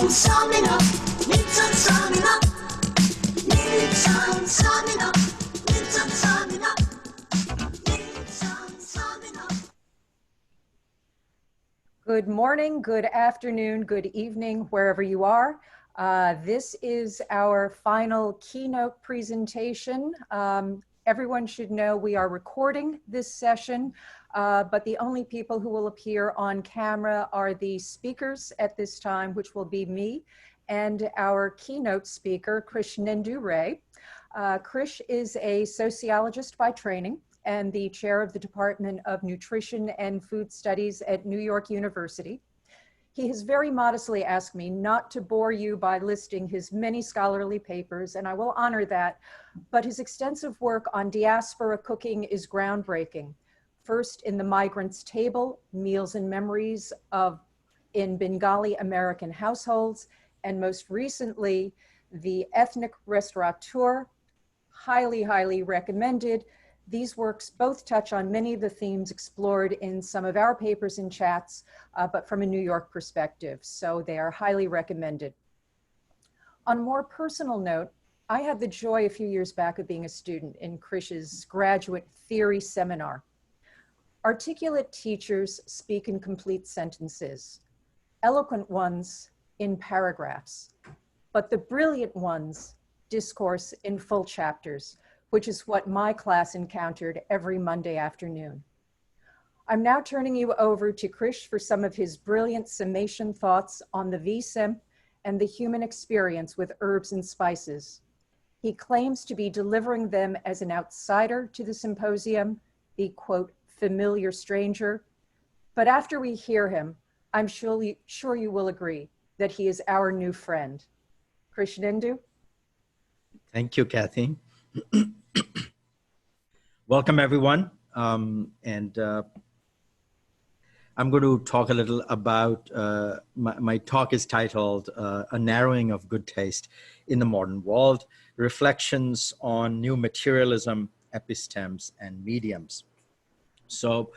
summing up, midterm summing up, midterm summing up, midterm summing up, midterm summing up. Good morning, good afternoon, good evening, wherever you are. This is our final keynote presentation. Everyone should know we are recording this session, but the only people who will appear on camera are the speakers at this time, which will be me and our keynote speaker, Krishnendu. Krish is a sociologist by training and the chair of the Department of Nutrition and Food Studies at New York University. He has very modestly asked me not to bore you by listing his many scholarly papers, and I will honor that, but his extensive work on diaspora cooking is groundbreaking. First in the Migrants' Table, Meals and Memories in Bengali American Households, and most recently, The Ethnic Restaurateur, highly recommended. These works both touch on many of the themes explored in some of our papers and chats, but from a New York perspective, so they are highly recommended. On a more personal note, I had the joy a few years back of being a student in Krish's graduate theory seminar. Articulate teachers speak in complete sentences, eloquent ones in paragraphs, but the brilliant ones discourse in full chapters, which is what my class encountered every Monday afternoon. I'm now turning you over to Krish for some of his brilliant summation thoughts on the VSIM and the human experience with herbs and spices. He claims to be delivering them as an outsider to the symposium, the quote, familiar stranger. But after we hear him, I'm sure you will agree that he is our new friend. Krishnendu? Thank you, Kathy. Welcome, everyone. I'm going to talk a little about, my talk is titled, A Narrowing of Good Taste in the Modern World, Reflections on New Materialism, Epistemes, and Mediums. So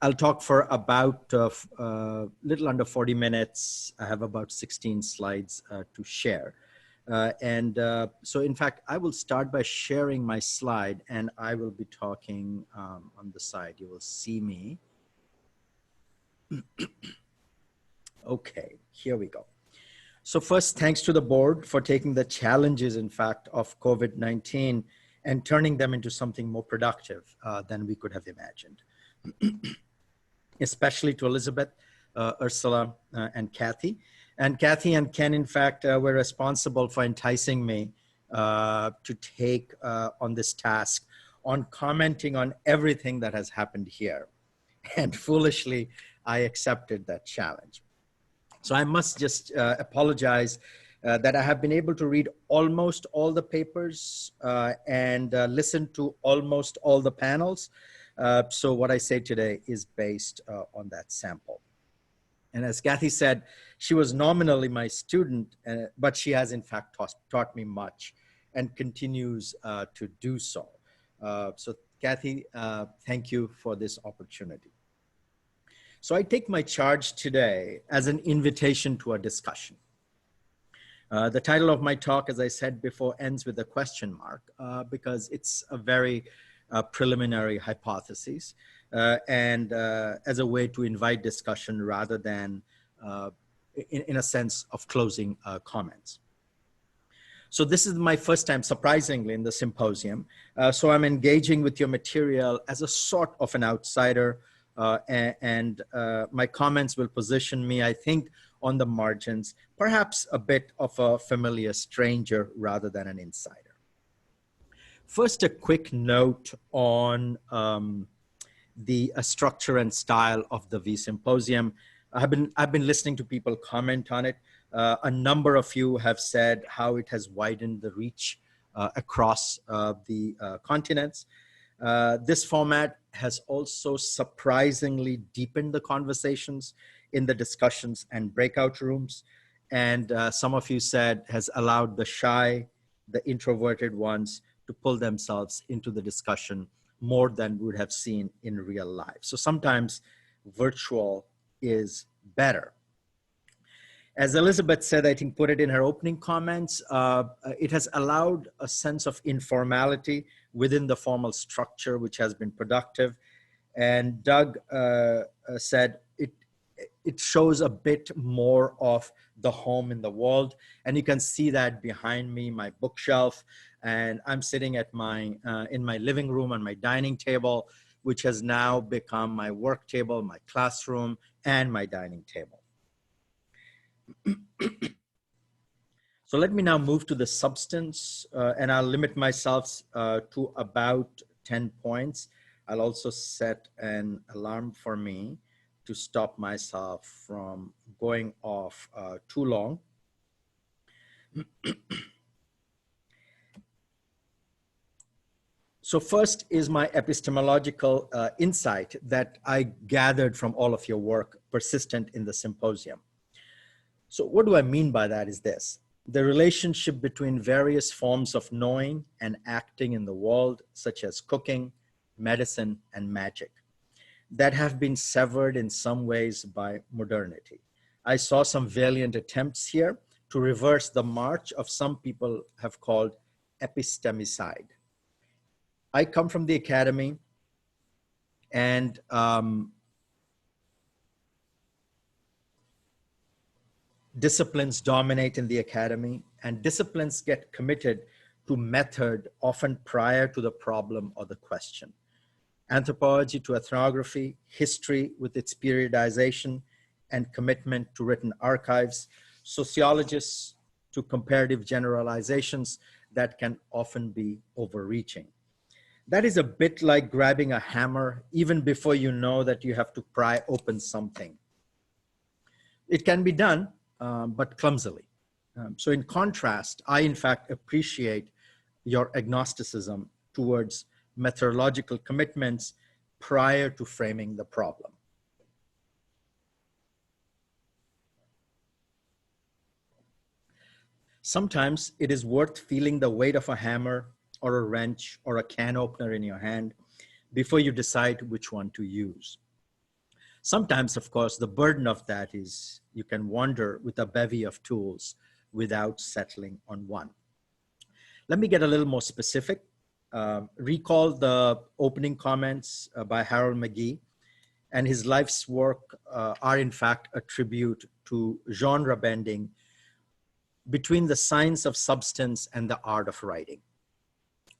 I'll talk for about little under 40 minutes. I have about 16 slides to share. So in fact, I will start by sharing my slide and I will be talking on the side. You will see me. Okay, here we go. So first, thanks to the board for taking the challenges, in fact, of COVID-19 and turning them into something more productive than we could have imagined. Especially to Elizabeth, Ursula, and Kathy. And Kathy and Ken, in fact, were responsible for enticing me to take on this task on commenting on everything that has happened here. And foolishly, I accepted that challenge. So I must just apologize that I have been able to read almost all the papers and listen to almost all the panels. So what I say today is based on that sample. And as Kathy said, she was nominally my student, but she has in fact taught me much and continues to do so. So Kathy, thank you for this opportunity. So I take my charge today as an invitation to a discussion. The title of my talk, as I said before, ends with a question mark because it's a very preliminary hypothesis. And as a way to invite discussion rather than in a sense of closing comments. So this is my first time, surprisingly, in the symposium. So I'm engaging with your material as a sort of an outsider and my comments will position me, I think, on the margins, perhaps a bit of a familiar stranger rather than an insider. First, a quick note on the structure and style of the V-Symposium. I've been listening to people comment on it. A number of you have said how it has widened the reach across the continents. This format has also surprisingly deepened the conversations in the discussions and breakout rooms. And some of you said has allowed the shy, the introverted ones to pull themselves into the discussion more than we would have seen in real life. So sometimes virtual is better. As Elizabeth said, I think put it in her opening comments, it has allowed a sense of informality within the formal structure, which has been productive. And Doug said it shows a bit more of the home in the world. And you can see that behind me, my bookshelf. And I'm sitting at in my living room on my dining table, which has now become my work table, my classroom, and my dining table. So let me now move to the substance, and I'll limit myself to about 10 points. I'll also set an alarm for me to stop myself from going off too long. So first is my epistemological insight that I gathered from all of your work persistent in the symposium. So what do I mean by that is this: the relationship between various forms of knowing and acting in the world, such as cooking, medicine, and magic, that have been severed in some ways by modernity. I saw some valiant attempts here to reverse the march of some people have called epistemicide. I come from the academy, and disciplines dominate in the academy, and disciplines get committed to method often prior to the problem or the question. Anthropology to ethnography, history with its periodization and commitment to written archives, sociologists to comparative generalizations that can often be overreaching. That is a bit like grabbing a hammer even before you know that you have to pry open something. It can be done, but clumsily. So in contrast, I in fact appreciate your agnosticism towards methodological commitments prior to framing the problem. Sometimes it is worth feeling the weight of a hammer or a wrench or a can opener in your hand before you decide which one to use. Sometimes, of course, the burden of that is you can wander with a bevy of tools without settling on one. Let me get a little more specific. Recall the opening comments by Harold McGee, and his life's work are in fact a tribute to genre bending between the science of substance and the art of writing.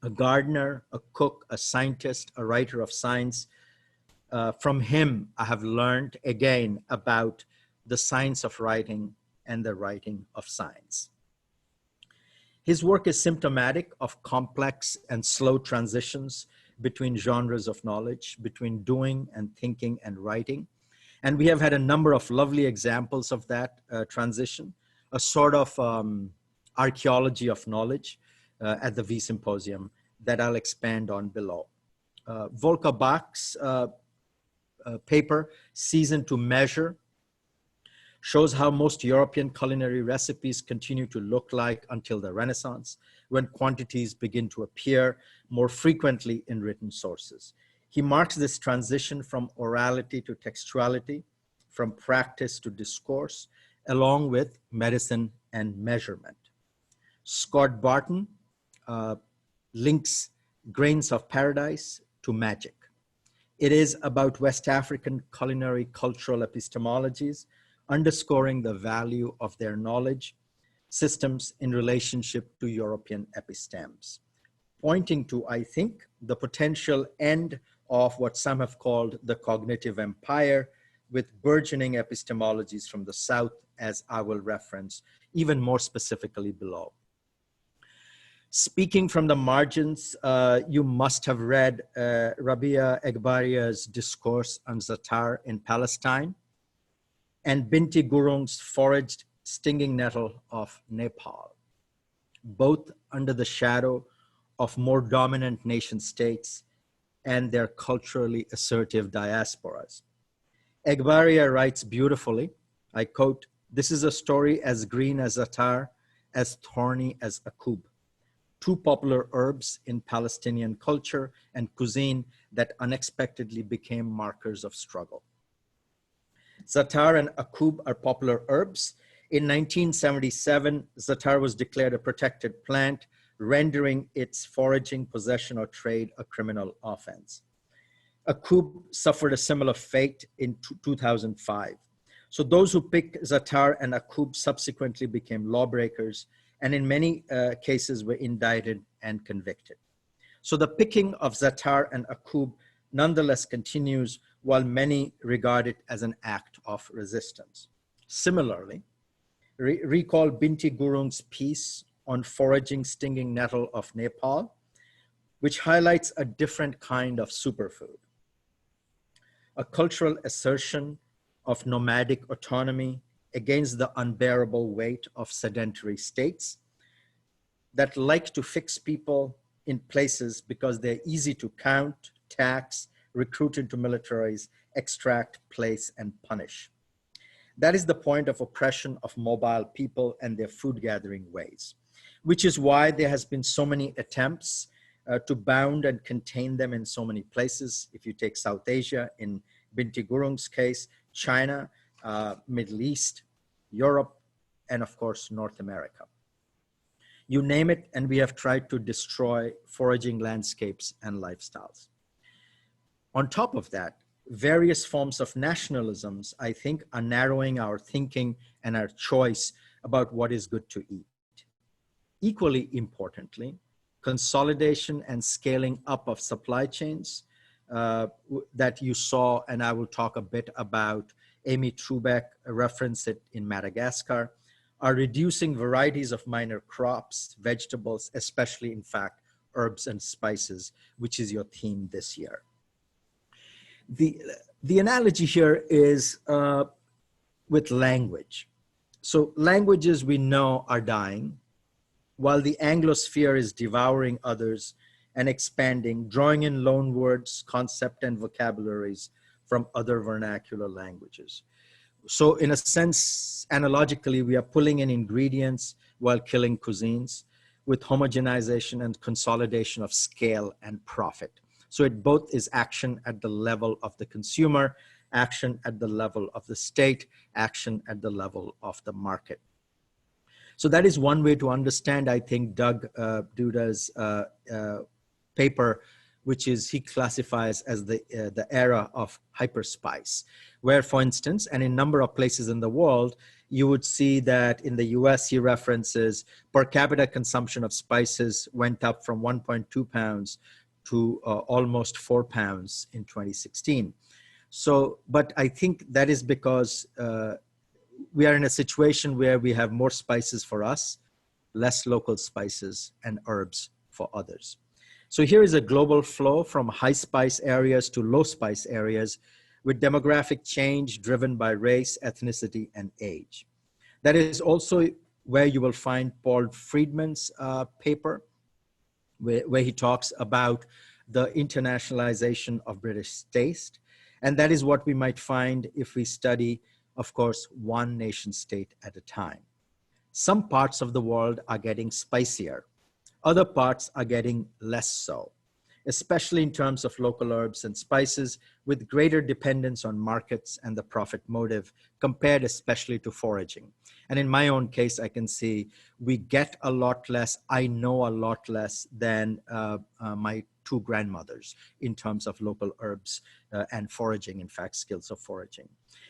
A gardener, a cook, a scientist, a writer of science. From him, I have learned again about the science of writing and the writing of science. His work is symptomatic of complex and slow transitions between genres of knowledge, between doing and thinking and writing. And we have had a number of lovely examples of that transition, a sort of archaeology of knowledge at the V Symposium that I'll expand on below. Volker Bach's paper, Season to Measure, shows how most European culinary recipes continue to look like until the Renaissance, when quantities begin to appear more frequently in written sources. He marks this transition from orality to textuality, from practice to discourse, along with medicine and measurement. Scott Barton links Grains of Paradise to magic. It is about West African culinary cultural epistemologies, underscoring the value of their knowledge systems in relationship to European epistemes, pointing to, I think, the potential end of what some have called the cognitive empire, with burgeoning epistemologies from the South, as I will reference even more specifically below. Speaking from the margins, you must have read Rabia Egbaria's discourse on Zatar in Palestine and Binti Gurung's Foraged Stinging Nettle of Nepal, both under the shadow of more dominant nation states and their culturally assertive diasporas. Egbaria writes beautifully, I quote, "This is a story as green as Zatar, as thorny as akub, two popular herbs in Palestinian culture and cuisine that unexpectedly became markers of struggle. Zatar and akub are popular herbs In 1977, za'atar was declared a protected plant, rendering its foraging, possession, or trade a criminal offense. Akub suffered a similar fate in 2005. So those who picked za'atar and akub subsequently became lawbreakers, and in many cases were indicted and convicted. So the picking of za'atar and akub nonetheless continues, while many regard it as an act of resistance. Similarly, recall Binti Gurung's piece on foraging stinging nettle of Nepal, which highlights a different kind of superfood. A cultural assertion of nomadic autonomy against the unbearable weight of sedentary states that like to fix people in places because they're easy to count, tax, recruit into militaries, extract, place, and punish. That is the point of oppression of mobile people and their food gathering ways, which is why there has been so many attempts to bound and contain them in so many places. If you take South Asia, in Binti Gurung's case, China, Middle East, Europe, and of course, North America. You name it, and we have tried to destroy foraging landscapes and lifestyles. On top of that, various forms of nationalisms, I think, are narrowing our thinking and our choice about what is good to eat. Equally importantly, consolidation and scaling up of supply chains that you saw, and I will talk a bit about. Amy Trubeck referenced it in Madagascar, are reducing varieties of minor crops, vegetables, especially in fact, herbs and spices, which is your theme this year. The analogy here is with language. So languages we know are dying, while the Anglosphere is devouring others and expanding, drawing in loan words, concept, and vocabularies from other vernacular languages. So in a sense, analogically, we are pulling in ingredients while killing cuisines with homogenization and consolidation of scale and profit. So it both is action at the level of the consumer, action at the level of the state, action at the level of the market. So that is one way to understand, I think, Doug Duda's paper, which is he classifies as the era of hyperspice, where, for instance, and in a number of places in the world, you would see that in the US, he references per capita consumption of spices went up from 1.2 pounds to almost 4 pounds in 2016. So, but I think that is because we are in a situation where we have more spices for us, less local spices and herbs for others. So here is a global flow from high spice areas to low spice areas with demographic change driven by race, ethnicity, and age. That is also where you will find Paul Friedman's paper, where he talks about the internationalization of British taste. And that is what we might find if we study, of course, one nation state at a time. Some parts of the world are getting spicier. Other parts are getting less so, especially in terms of local herbs and spices with greater dependence on markets and the profit motive compared especially to foraging. And in my own case, I can see we get a lot less, I know a lot less than my two grandmothers in terms of local herbs and foraging, in fact, skills of foraging.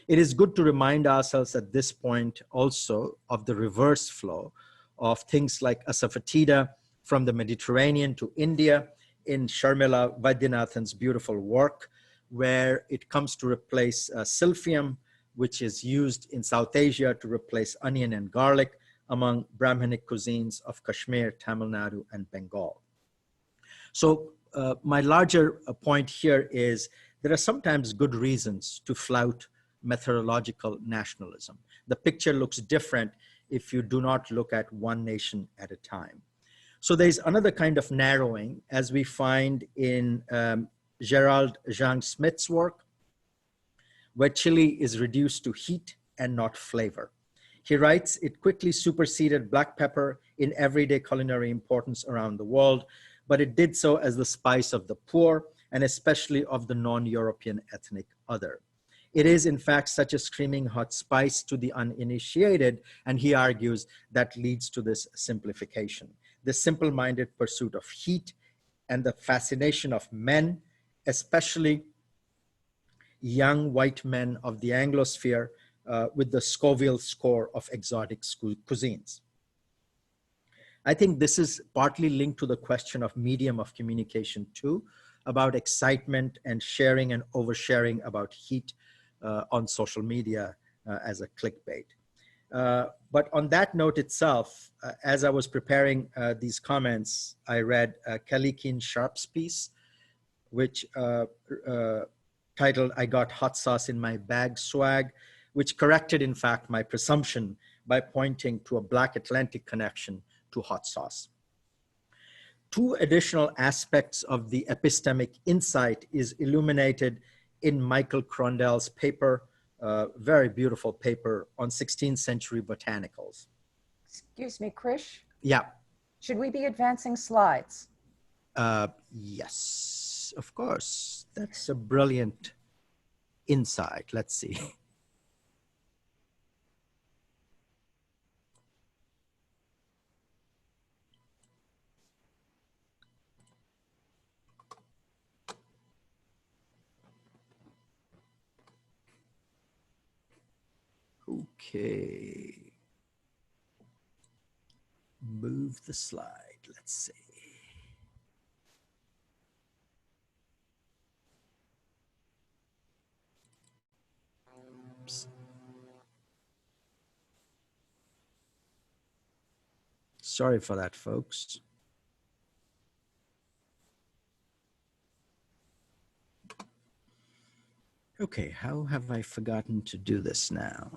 It is good to remind ourselves at this point also of the reverse flow of things like asafoetida from the Mediterranean to India in Sharmila Vaidyanathan's beautiful work, where it comes to replace silphium, which is used in South Asia to replace onion and garlic among Brahminic cuisines of Kashmir, Tamil Nadu, and Bengal. So my larger point here is there are sometimes good reasons to flout methodological nationalism. The picture looks different if you do not look at one nation at a time. So there's another kind of narrowing, as we find in Gerald Zhang Smith's work, where chili is reduced to heat and not flavor. He writes, it quickly superseded black pepper in everyday culinary importance around the world, but it did so as the spice of the poor and especially of the non-European ethnic other. It is, in fact, such a screaming hot spice to the uninitiated, and he argues that leads to this simplification. The simple-minded pursuit of heat and the fascination of men, especially young white men of the Anglosphere, with the Scoville score of exotic cuisines. I think this is partly linked to the question of medium of communication too, about excitement and sharing and oversharing about heat on social media as a clickbait. But on that note itself, as I was preparing these comments, I read Kelly Keane Sharp's piece, which titled, "I Got Hot Sauce in My Bag Swag," which corrected, in fact, my presumption by pointing to a Black Atlantic connection to hot sauce. Two additional aspects of the epistemic insight is illuminated in Michael Crondell's paper, very beautiful paper on 16th century botanicals. Excuse me, Krish. Yeah. Should we be advancing slides? Yes, of course. That's a brilliant insight. Let's see. Okay. Move the slide. Let's see. Oops. Sorry for that, folks. Okay, how have I forgotten to do this now?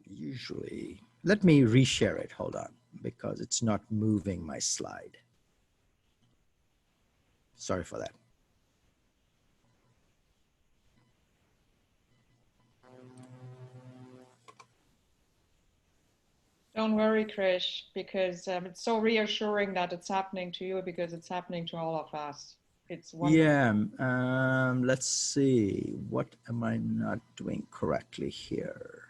Usually, let me reshare it, hold on, because it's not moving my slide. Sorry for that. Don't worry, Krish, because it's so reassuring that it's happening to you because it's happening to all of us. It's wonderful. Yeah, let's see. What am I not doing correctly here?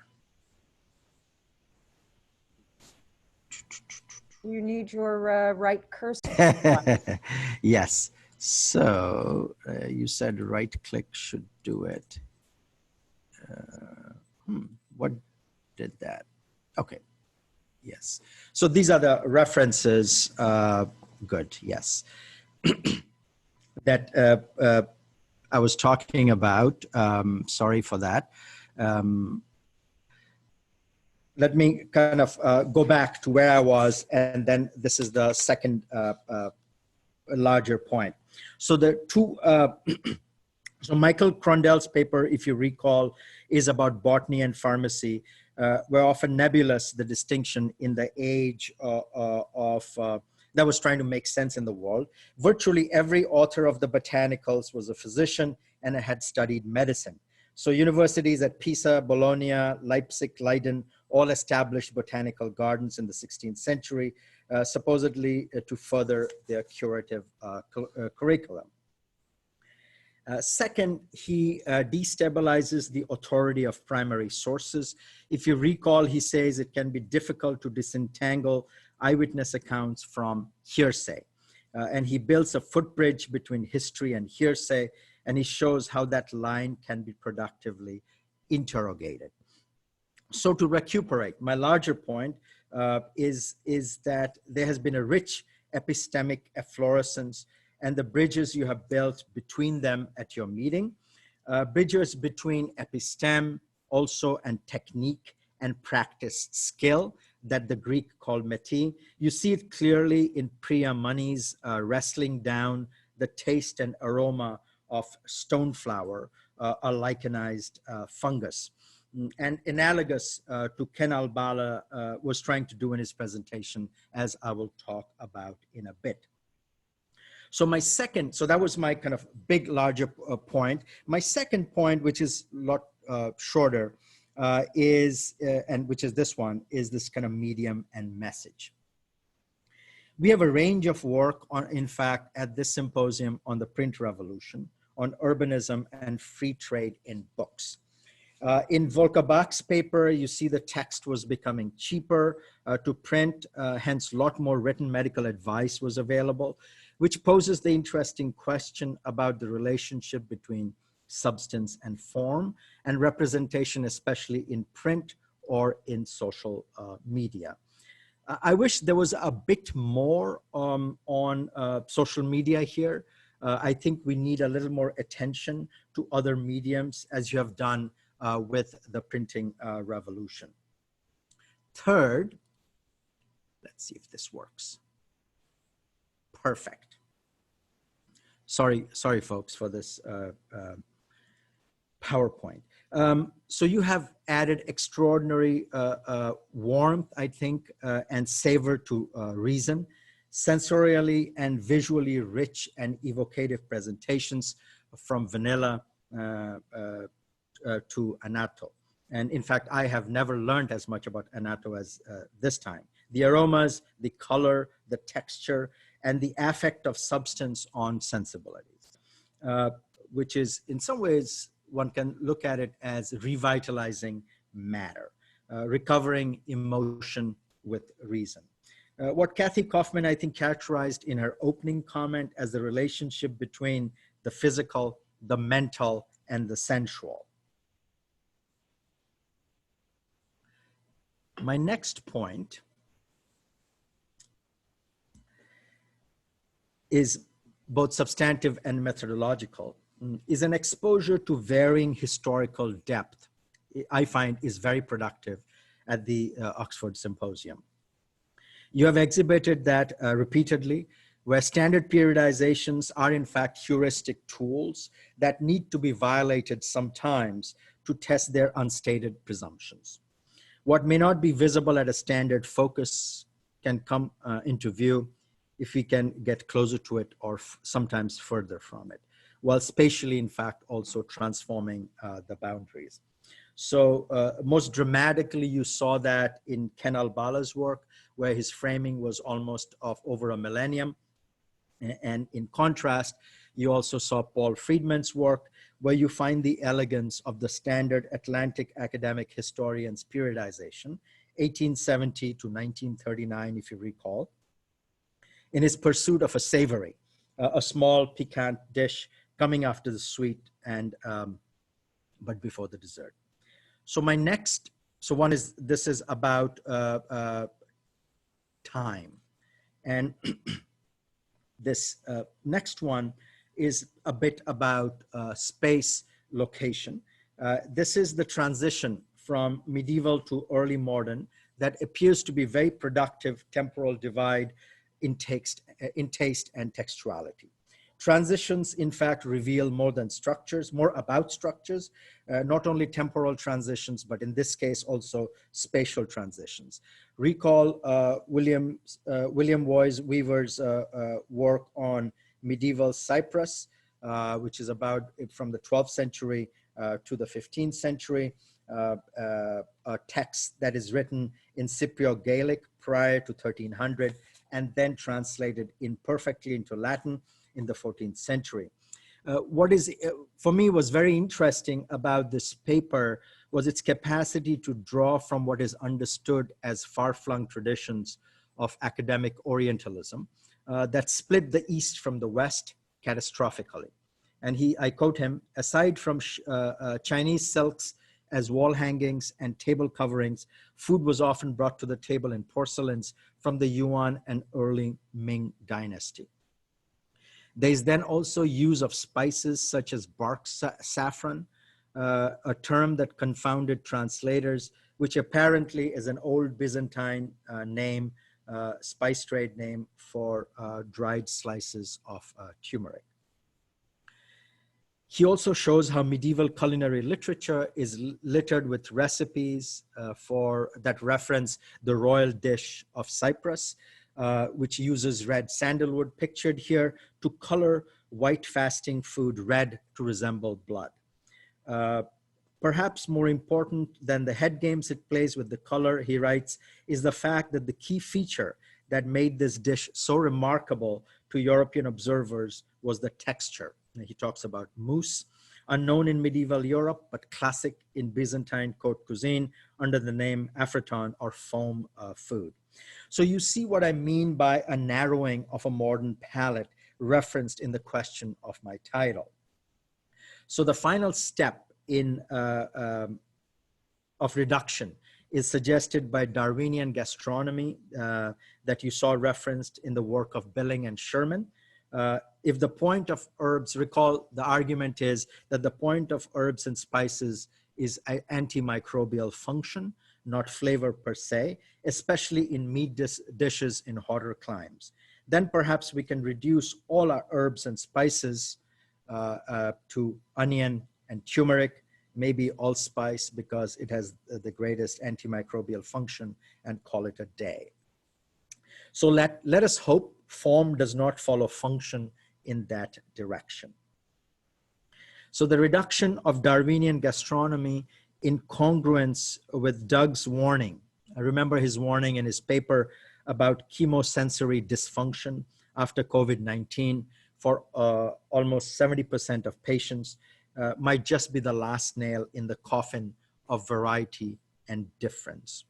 You need your right cursor. Yes. So you said right click should do it. What did that? Okay. Yes. So these are the references. Good. Yes. That I was talking about. Sorry for that. Let me kind of go back to where I was, and then this is the second larger point. So the two, so Michael Crondell's paper, if you recall, is about botany and pharmacy, where often nebulous the distinction in the age that was trying to make sense in the world. Virtually every author of the botanicals was a physician and had studied medicine. So universities at Pisa, Bologna, Leipzig, Leiden all established botanical gardens in the 16th century, supposedly to further their curative curriculum. Second, he destabilizes the authority of primary sources. If you recall, he says it can be difficult to disentangle eyewitness accounts from hearsay. And he builds a footbridge between history and hearsay, and he shows how that line can be productively interrogated. So to recuperate, my larger point is that there has been a rich epistemic efflorescence and the bridges you have built between them at your meeting, bridges between episteme also and technique and practice skill that the Greek called meti. You see it clearly in Priya Mani's wrestling down the taste and aroma of stoneflower, a lichenized fungus. And analogous to Ken Albala was trying to do in his presentation, as I will talk about in a bit. So my second, so that was my kind of big, larger point. My second point, which is a lot shorter, and which is this one, is this kind of medium and message. We have a range of work on, in fact, at this symposium on the print revolution, on urbanism and free trade in books. In Volker Bach's paper, you see the text was becoming cheaper to print, hence a lot more written medical advice was available, which poses the interesting question about the relationship between substance and form and representation, especially in print or in social media. I wish there was a bit more on social media here. I think we need a little more attention to other mediums, as you have done with the printing revolution. Third, let's see if this works. Perfect. Sorry, folks, for this PowerPoint. So you have added extraordinary warmth, I think, and savor to reason, sensorially and visually rich and evocative presentations from vanilla to annatto. And in fact, I have never learned as much about annatto as this time. The aromas, the color, the texture, and the affect of substance on sensibilities, which is in some ways, one can look at it as revitalizing matter, recovering emotion with reason. What Kathy Kaufman, I think, characterized in her opening comment as the relationship between the physical, the mental, and the sensual. My next point is both substantive and methodological, is an exposure to varying historical depth, I find is very productive at the Oxford Symposium. You have exhibited that repeatedly, where standard periodizations are in fact heuristic tools that need to be violated sometimes to test their unstated presumptions. What may not be visible at a standard focus can come into view if we can get closer to it or sometimes further from it, while spatially, in fact, also transforming the boundaries. So most dramatically, you saw that in Ken Albala's work, where his framing was almost of over a millennium. And in contrast, you also saw Paul Friedman's work, where you find the elegance of the standard Atlantic academic historian's periodization, 1870 to 1939, if you recall, in his pursuit of a savory, a small piquant dish coming after the sweet and but before the dessert. So my next, so one is, this is about time. And this next one is a bit about space location. This is the transition from medieval to early modern that appears to be very productive temporal divide in taste and textuality. Transitions, in fact, reveal more than structures, more about structures, not only temporal transitions, but in this case also spatial transitions. Recall William Woys Weaver's work on medieval Cyprus, which is about from the 12th century to the 15th century, a text that is written in Cypriot Gaelic prior to 1300 and then translated imperfectly into Latin in the 14th century. What is, for me, was very interesting about this paper was its capacity to draw from what is understood as far-flung traditions of academic Orientalism that split the East from the West catastrophically. And I quote him, aside from Chinese silks as wall hangings and table coverings, food was often brought to the table in porcelains from the Yuan and early Ming dynasty. There is then also use of spices such as bark saffron, a term that confounded translators, which apparently is an old Byzantine name, spice trade name for dried slices of turmeric. He also shows how medieval culinary literature is littered with recipes that reference the royal dish of Cyprus, which uses red sandalwood, pictured here, to color white fasting food red to resemble blood. Perhaps more important than the head games it plays with the color, he writes, is the fact that the key feature that made this dish so remarkable to European observers was the texture. And he talks about mousse, unknown in medieval Europe, but classic in Byzantine court cuisine under the name afreton, or foam food. So you see what I mean by a narrowing of a modern palate referenced in the question of my title. So the final step in of reduction is suggested by Darwinian gastronomy that you saw referenced in the work of Billing and Sherman. If the point of herbs, recall the argument is that the point of herbs and spices is antimicrobial function, not flavor per se, especially in meat dishes in hotter climes. Then perhaps we can reduce all our herbs and spices to onion and turmeric, maybe allspice because it has the greatest antimicrobial function, and call it a day. So let us hope form does not follow function in that direction. So the reduction of Darwinian gastronomy in congruence with Doug's warning. I remember his warning in his paper about chemosensory dysfunction after COVID-19 for almost 70% of patients might just be the last nail in the coffin of variety and difference.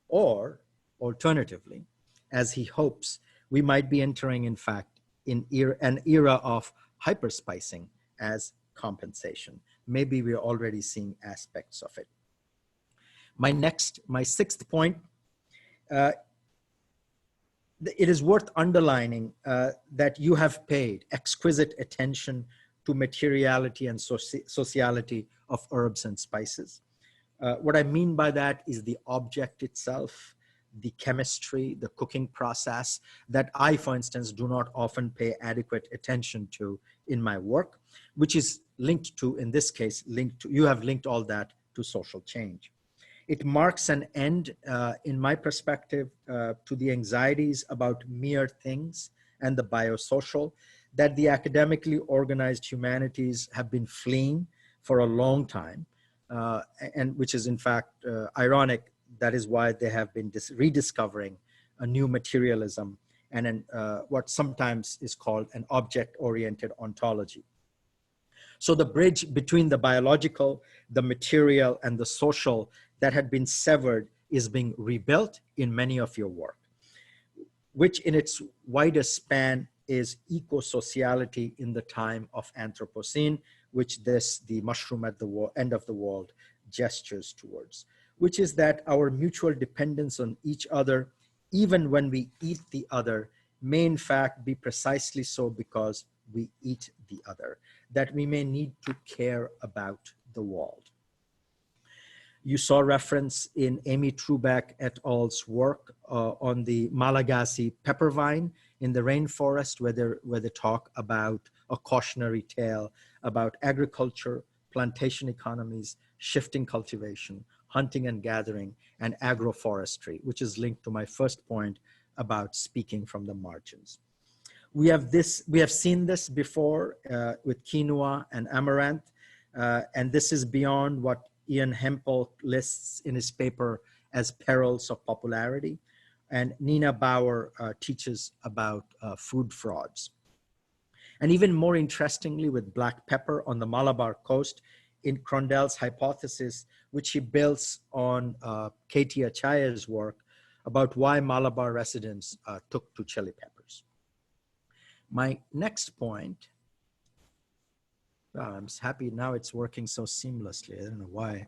Or alternatively, as he hopes, we might be entering, in fact, in an era of hyperspicing as compensation. Maybe we're already seeing aspects of it. My sixth point, it is worth underlining that you have paid exquisite attention to materiality and sociality of herbs and spices. What I mean by that is the object itself, the chemistry, the cooking process that I, for instance, do not often pay adequate attention to in my work, which is linked to, in this case, you have linked all that to social change. It marks an end, in my perspective, to the anxieties about mere things and the biosocial that the academically organized humanities have been fleeing for a long time, and which is in fact ironic. That is why they have been rediscovering a new materialism and what sometimes is called an object-oriented ontology. So the bridge between the biological, the material, and the social that had been severed is being rebuilt in many of your work, which in its widest span is eco-sociality in the time of Anthropocene, which the mushroom at the end of the world gestures towards, which is that our mutual dependence on each other, even when we eat the other, may in fact be precisely so because we eat the other, that we may need to care about the world. You saw reference in Amy Trubeck et al.'s work on the Malagasy pepper vine in the rainforest, where they talk about a cautionary tale about agriculture, plantation economies, shifting cultivation, hunting and gathering, and agroforestry, which is linked to my first point about speaking from the margins. We have seen this before with quinoa and amaranth, and this is beyond what Ian Hempel lists in his paper as perils of popularity. And Nina Bauer teaches about food frauds. And even more interestingly, with black pepper on the Malabar coast, in Crondell's hypothesis, which he builds on Katie Achaya's work about why Malabar residents took to chili peppers. My next point, I'm happy now it's working so seamlessly. I don't know why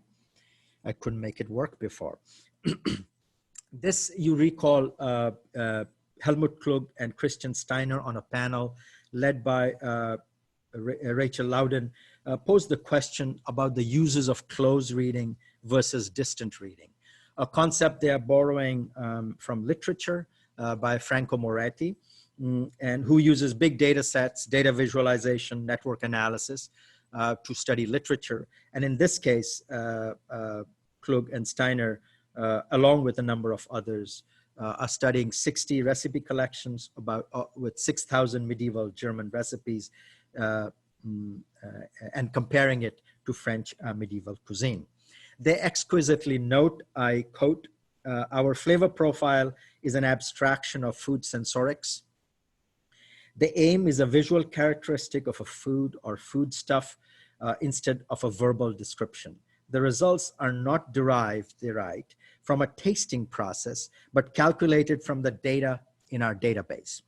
I couldn't make it work before. This, you recall Helmut Klug and Christian Steiner on a panel led by Rachel Loudon, posed the question about the uses of close reading versus distant reading, a concept they are borrowing from literature by Franco Moretti, and who uses big data sets, data visualization, network analysis to study literature. And in this case, Klug and Steiner, along with a number of others, are studying 60 recipe collections with 6,000 medieval German recipes and comparing it to French medieval cuisine. They exquisitely note, I quote, Our flavor profile is an abstraction of food sensorics. The aim is a visual characteristic of a food or foodstuff instead of a verbal description. The results are not derived, they write, from a tasting process, but calculated from the data in our database.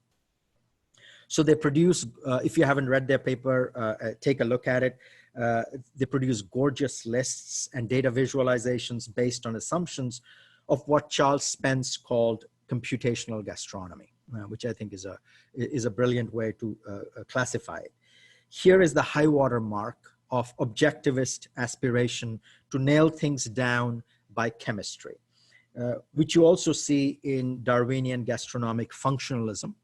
So they produce, if you haven't read their paper, take a look at it. They produce gorgeous lists and data visualizations based on assumptions of what Charles Spence called computational gastronomy, which I think is a brilliant way to classify it. Here is the high water mark of objectivist aspiration to nail things down by chemistry, which you also see in Darwinian gastronomic functionalism.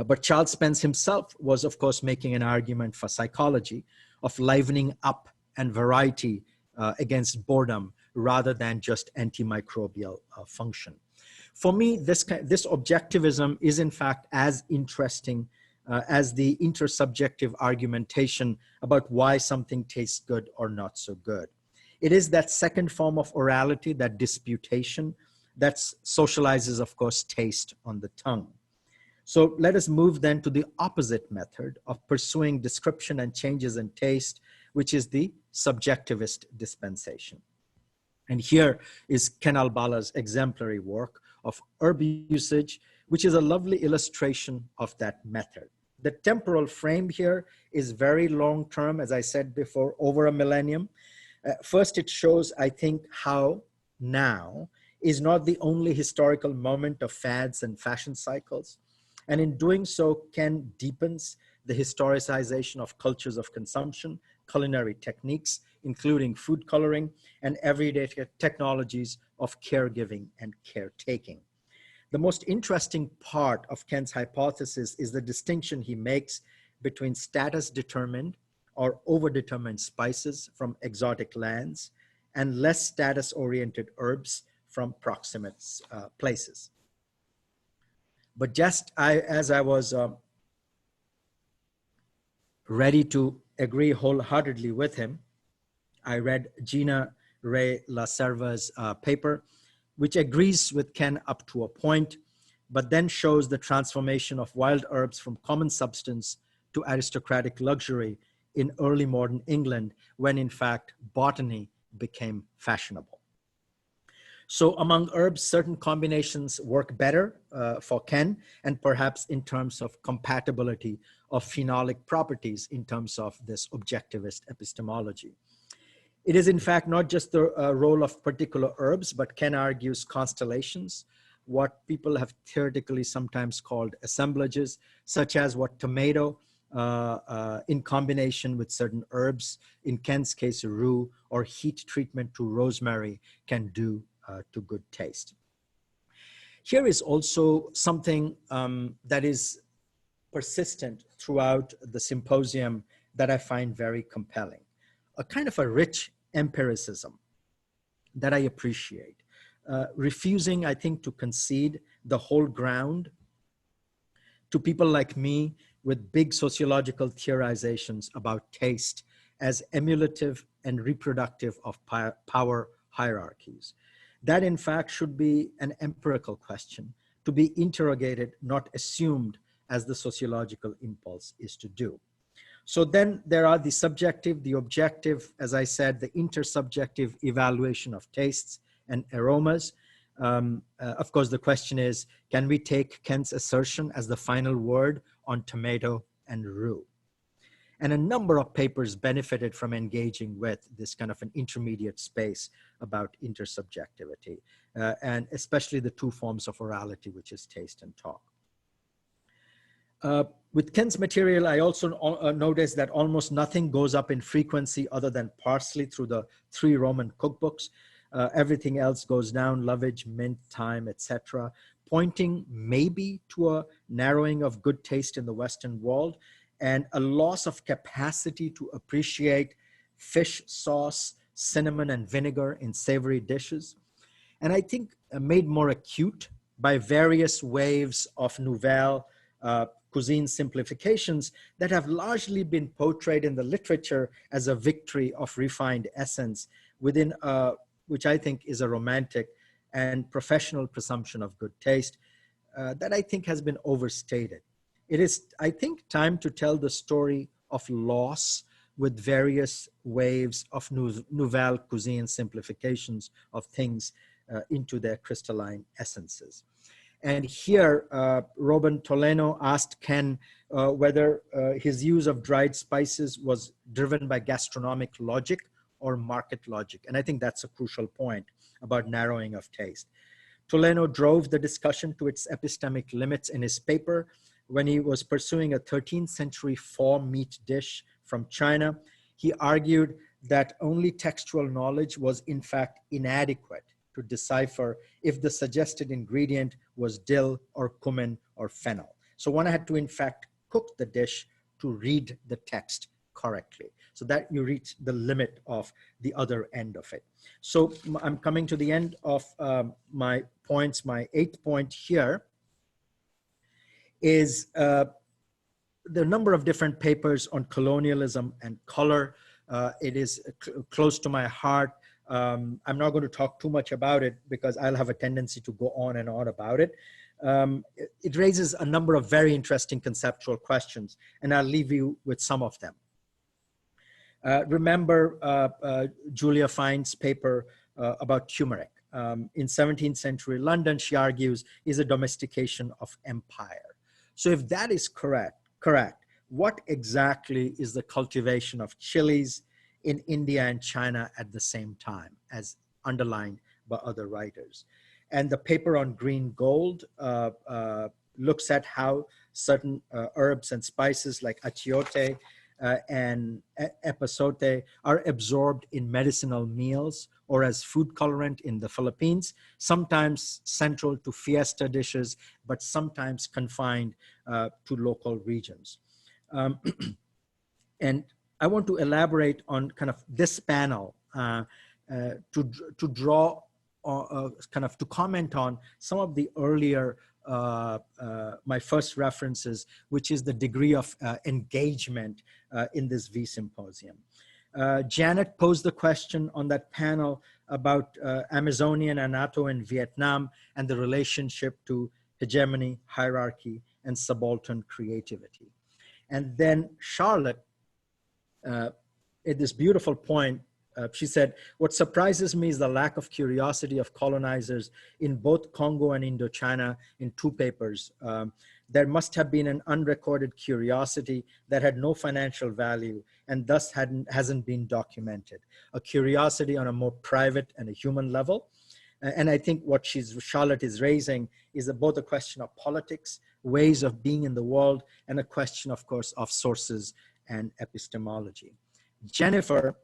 But Charles Spence himself was, of course, making an argument for psychology of livening up and variety against boredom rather than just antimicrobial function. For me, this objectivism is in fact as interesting as the intersubjective argumentation about why something tastes good or not so good. It is that second form of orality, that disputation, that socializes, of course, taste on the tongue. So let us move then to the opposite method of pursuing description and changes in taste, which is the subjectivist dispensation. And here is Ken Albala's exemplary work of herb usage, which is a lovely illustration of that method. The temporal frame here is very long-term, as I said before, over a millennium. First, it shows, I think, how now is not the only historical moment of fads and fashion cycles. And in doing so, Ken deepens the historicization of cultures of consumption, culinary techniques, including food coloring, and everyday technologies of caregiving and caretaking. The most interesting part of Ken's hypothesis is the distinction he makes between status-determined or over-determined spices from exotic lands and less status-oriented herbs from proximate places. But just as I was ready to agree wholeheartedly with him, I read Gina Ray LaServa's paper, which agrees with Ken up to a point, but then shows the transformation of wild herbs from common substance to aristocratic luxury in early modern England, when in fact botany became fashionable. So among herbs, certain combinations work better for Ken, and perhaps in terms of compatibility of phenolic properties in terms of this objectivist epistemology. It is in fact not just the role of particular herbs, but Ken argues constellations, what people have theoretically sometimes called assemblages, such as what tomato in combination with certain herbs, in Ken's case, rue, or heat treatment to rosemary can do to good taste. Here is also something that is persistent throughout the symposium that I find very compelling. A kind of a rich empiricism that I appreciate, refusing, I think, to concede the whole ground to people like me with big sociological theorizations about taste as emulative and reproductive of power hierarchies. That, in fact, should be an empirical question to be interrogated, not assumed as the sociological impulse is to do. So then there are the subjective, the objective, as I said, the intersubjective evaluation of tastes and aromas. Of course, the question is, can we take Ken's assertion as the final word on tomato and rue? And a number of papers benefited from engaging with this kind of an intermediate space about intersubjectivity, and especially the two forms of orality, which is taste and talk. With Ken's material, I also noticed that almost nothing goes up in frequency other than parsley through the 3 Roman cookbooks. Everything else goes down, lovage, mint, thyme, etc., pointing maybe to a narrowing of good taste in the Western world and a loss of capacity to appreciate fish sauce, cinnamon, and vinegar in savory dishes. And I think made more acute by various waves of nouvelle cuisine simplifications that have largely been portrayed in the literature as a victory of refined essence within which I think is a romantic and professional presumption of good taste that I think has been overstated. It is, I think, time to tell the story of loss with various waves of nouvelle cuisine simplifications of things into their crystalline essences. And here, Robin Toleno asked Ken whether his use of dried spices was driven by gastronomic logic or market logic. And I think that's a crucial point about narrowing of taste. Toleno drove the discussion to its epistemic limits in his paper when he was pursuing a 13th century pho meat dish from China. He argued that only textual knowledge was in fact inadequate to decipher if the suggested ingredient was dill or cumin or fennel. So one had to in fact cook the dish to read the text correctly, so that you reach the limit of the other end of it. So I'm coming to the end of my points. My 8th point here is the number of different papers on colonialism and color. It is close to my heart. I'm not going to talk too much about it because I'll have a tendency to go on and on about it. It raises a number of very interesting conceptual questions, and I'll leave you with some of them. Remember Julia Fine's paper about turmeric. In 17th century London, she argues, is a domestication of empire. So if that is correct, what exactly is the cultivation of chilies in India and China at the same time, as underlined by other writers? And the paper on green gold looks at how certain herbs and spices like achiote and epazote are absorbed in medicinal meals or as food colorant in the Philippines, sometimes central to fiesta dishes, but sometimes confined to local regions. And I want to elaborate on kind of this panel to draw kind of to comment on some of the earlier my first references, which is the degree of engagement in this V Symposium. Janet posed the question on that panel about Amazonian Anato in Vietnam and the relationship to hegemony, hierarchy, and subaltern creativity. And then Charlotte, at this beautiful point, she said, what surprises me is the lack of curiosity of colonizers in both Congo and Indochina in 2 papers. There must have been an unrecorded curiosity that had no financial value and thus hasn't been documented. A curiosity on a more private and a human level. And I think what Charlotte is raising is both a question of politics, ways of being in the world, and a question, of course, of sources and epistemology. Jennifer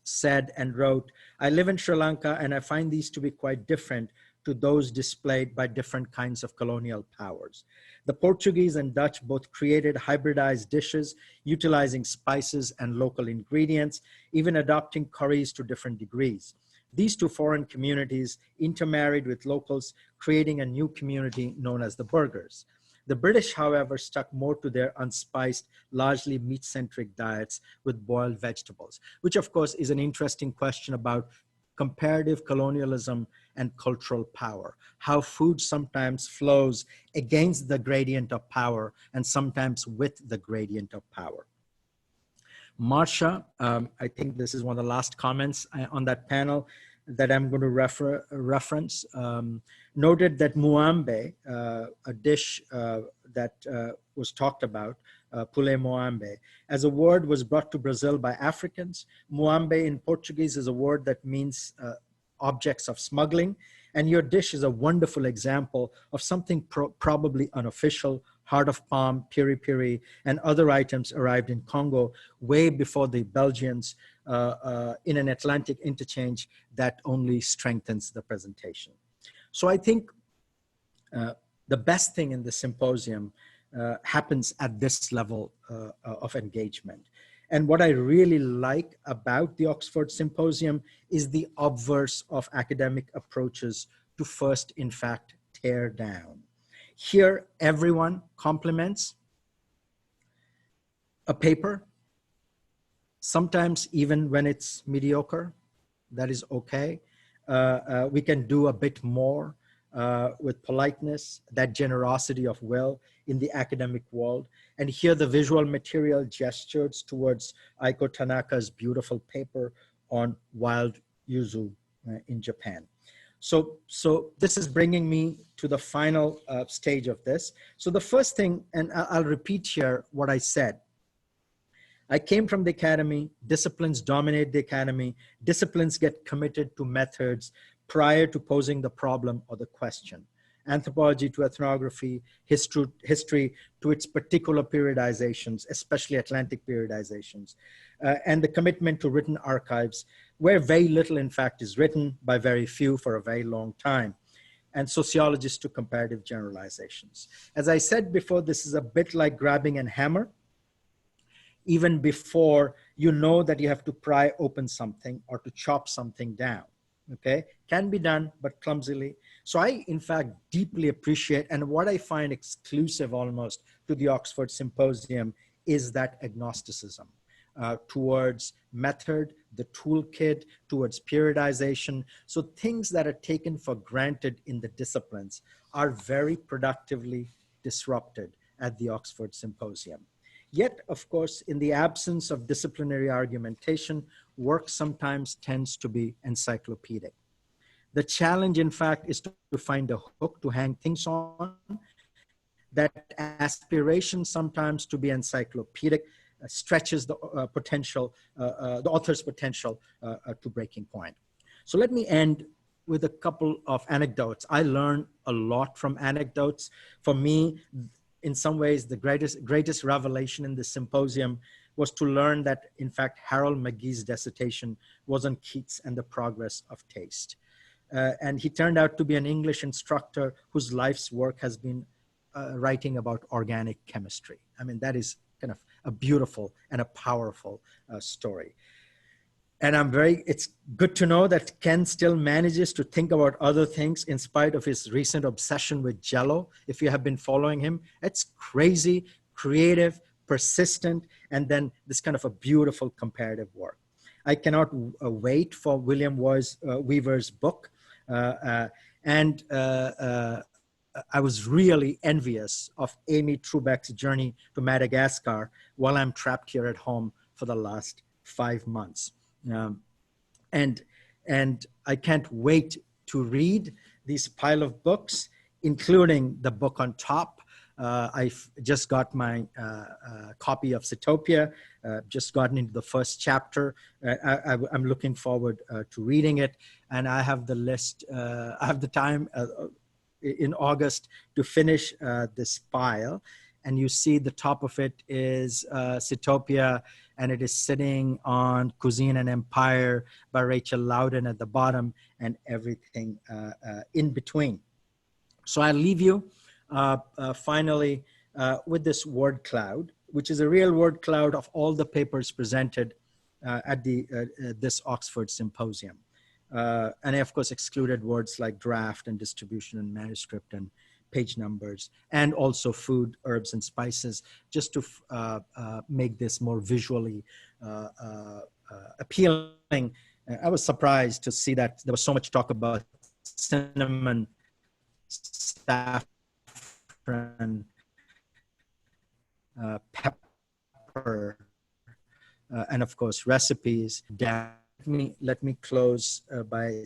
said and wrote, I live in Sri Lanka and I find these to be quite different to those displayed by different kinds of colonial powers. The Portuguese and Dutch both created hybridized dishes, utilizing spices and local ingredients, even adopting curries to different degrees. These 2 foreign communities intermarried with locals, creating a new community known as the Burghers. The British, however, stuck more to their unspiced, largely meat-centric diets with boiled vegetables, which of course is an interesting question about comparative colonialism and cultural power, how food sometimes flows against the gradient of power and sometimes with the gradient of power. Marsha, I think this is one of the last comments on that panel that I'm going to reference, noted that muambe, a dish that was talked about, poulet muambe, as a word was brought to Brazil by Africans. Muambe in Portuguese is a word that means objects of smuggling. And your dish is a wonderful example of something probably unofficial. Heart of palm, piri-piri, and other items arrived in Congo way before the Belgians in an Atlantic interchange that only strengthens the presentation. So I think the best thing in the symposium happens at this level of engagement. And what I really like about the Oxford Symposium is the obverse of academic approaches to first, in fact, tear down. Here, everyone compliments a paper, sometimes even when it's mediocre, that is okay. we can do a bit more with politeness, that generosity of will in the academic world. And here the visual material gestures towards Aiko Tanaka's beautiful paper on wild yuzu in Japan. So this is bringing me to the final stage of this. So the first thing, and I'll repeat here what I said. I came from the academy, disciplines dominate the academy, disciplines get committed to methods prior to posing the problem or the question. Anthropology to ethnography, history to its particular periodizations, especially Atlantic periodizations, and the commitment to written archives, where very little, in fact, is written by very few for a very long time, and sociologists to comparative generalizations. As I said before, this is a bit like grabbing a hammer. Even before you know that you have to pry open something or to chop something down, okay? Can be done, but clumsily. So I, in fact, deeply appreciate, and what I find exclusive almost to the Oxford Symposium is that agnosticism towards method, the toolkit, towards periodization. So things that are taken for granted in the disciplines are very productively disrupted at the Oxford Symposium. Yet, of course, in the absence of disciplinary argumentation, work sometimes tends to be encyclopedic. The challenge, in fact, is to find a hook to hang things on. That aspiration sometimes to be encyclopedic stretches the potential, the author's potential to breaking point. So let me end with a couple of anecdotes. I learned a lot from anecdotes. For me, in some ways, the greatest revelation in the symposium was to learn that, in fact, Harold McGee's dissertation was on Keats and the progress of taste. And he turned out to be an English instructor whose life's work has been writing about organic chemistry. I mean, that is kind of a beautiful and a powerful story. And it's good to know that Ken still manages to think about other things in spite of his recent obsession with Jell-O. If you have been following him, it's crazy, creative, persistent, and then this kind of a beautiful comparative work. I cannot wait for William Weaver's book. And I was really envious of Amy Trubeck's journey to Madagascar while I'm trapped here at home for the last 5 months. And I can't wait to read these pile of books, including the book on top. I've just got my copy of Sitopia, just gotten into the first chapter. I'm looking forward to reading it. And I have the list, I have the time in August to finish this pile. And you see the top of it is Sitopia, and it is sitting on Cuisine and Empire by Rachel Loudon at the bottom, and everything in between. So I'll leave you finally with this word cloud, which is a real word cloud of all the papers presented at this Oxford Symposium. And I, of course, excluded words like draft and distribution and manuscript and page numbers, and also food, herbs, and spices, just to make this more visually appealing. I was surprised to see that there was so much talk about cinnamon, saffron, pepper, and of course, recipes. Let me close by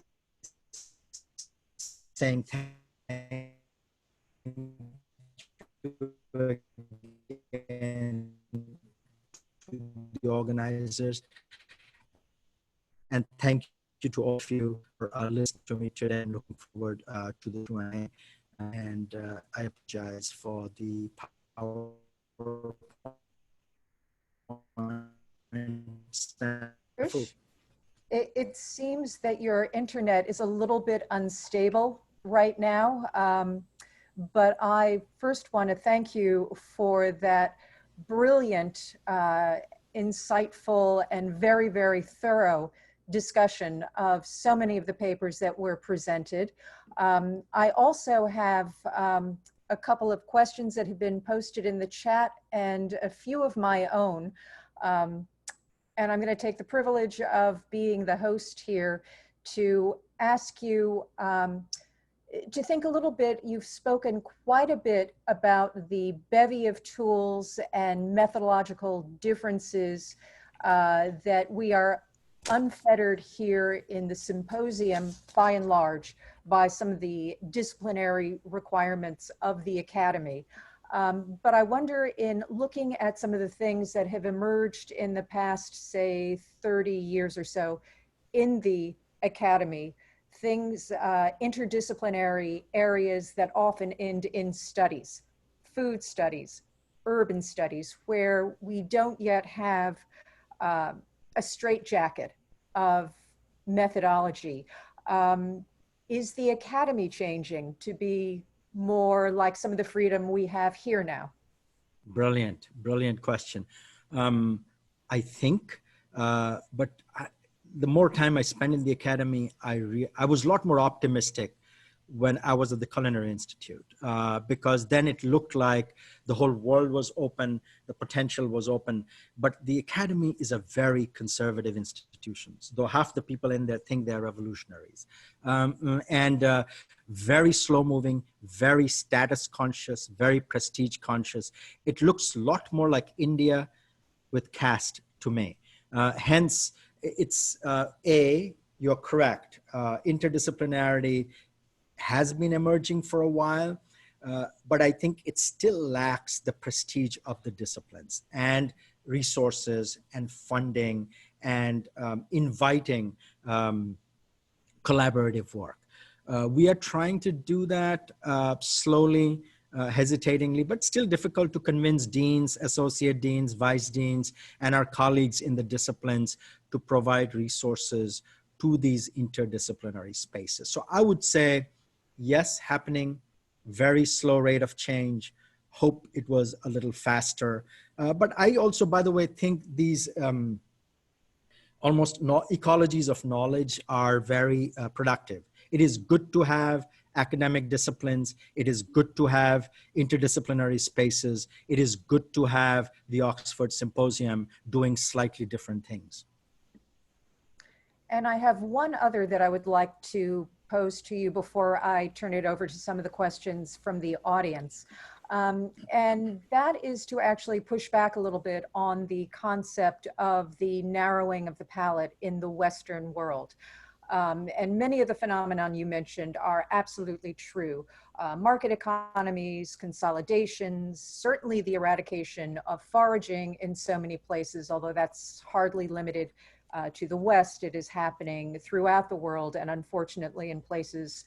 saying thank you again to the organizers, and thank you to all of you for listening to me today, and looking forward to the Q&A. And I apologize for the PowerPoint. It seems that your internet is a little bit unstable right now, but I first want to thank you for that brilliant, insightful, and very, very thorough discussion of so many of the papers that were presented. I also have a couple of questions that have been posted in the chat and a few of my own. And I'm going to take the privilege of being the host here to ask you to think a little bit. You've spoken quite a bit about the bevy of tools and methodological differences that we are unfettered here in the symposium, by and large, by some of the disciplinary requirements of the academy. But I wonder, in looking at some of the things that have emerged in the past, say, 30 years or so in the academy, things, interdisciplinary areas that often end in studies, food studies, urban studies, where we don't yet have a straitjacket of methodology. Is the academy changing to be more like some of the freedom we have here now? Brilliant, brilliant question. I think, but the more time I spent in the academy, I was a lot more optimistic when I was at the Culinary Institute, because then it looked like the whole world was open, the potential was open. But the academy is a very conservative institution, though half the people in there think they're revolutionaries. And very slow moving, very status conscious, very prestige conscious. It looks a lot more like India with caste to me. Hence, it's you're correct. Interdisciplinarity has been emerging for a while, but I think it still lacks the prestige of the disciplines and resources and funding and inviting collaborative work. We are trying to do that slowly, hesitatingly, but still difficult to convince deans, associate deans, vice deans, and our colleagues in the disciplines to provide resources to these interdisciplinary spaces. So I would say, yes, happening, very slow rate of change. Hope it was a little faster. But I also, by the way, think these ecologies of knowledge are very productive. It is good to have academic disciplines. It is good to have interdisciplinary spaces. It is good to have the Oxford Symposium doing slightly different things. And I have one other that I would like to pose to you before I turn it over to some of the questions from the audience. And that is to actually push back a little bit on the concept of the narrowing of the palette in the Western world. And many of the phenomenon you mentioned are absolutely true. Market economies, consolidations, certainly the eradication of foraging in so many places, although that's hardly limited to the West. It is happening throughout the world, and unfortunately in places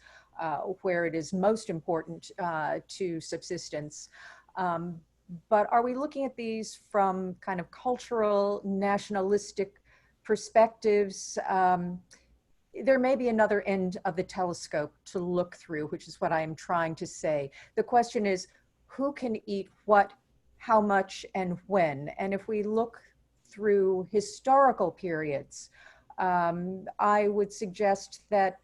where it is most important to subsistence. But are we looking at these from kind of cultural, nationalistic perspectives? There may be another end of the telescope to look through, which is what I am trying to say. The question is, who can eat what, how much, and when? And if we look through historical periods, I would suggest that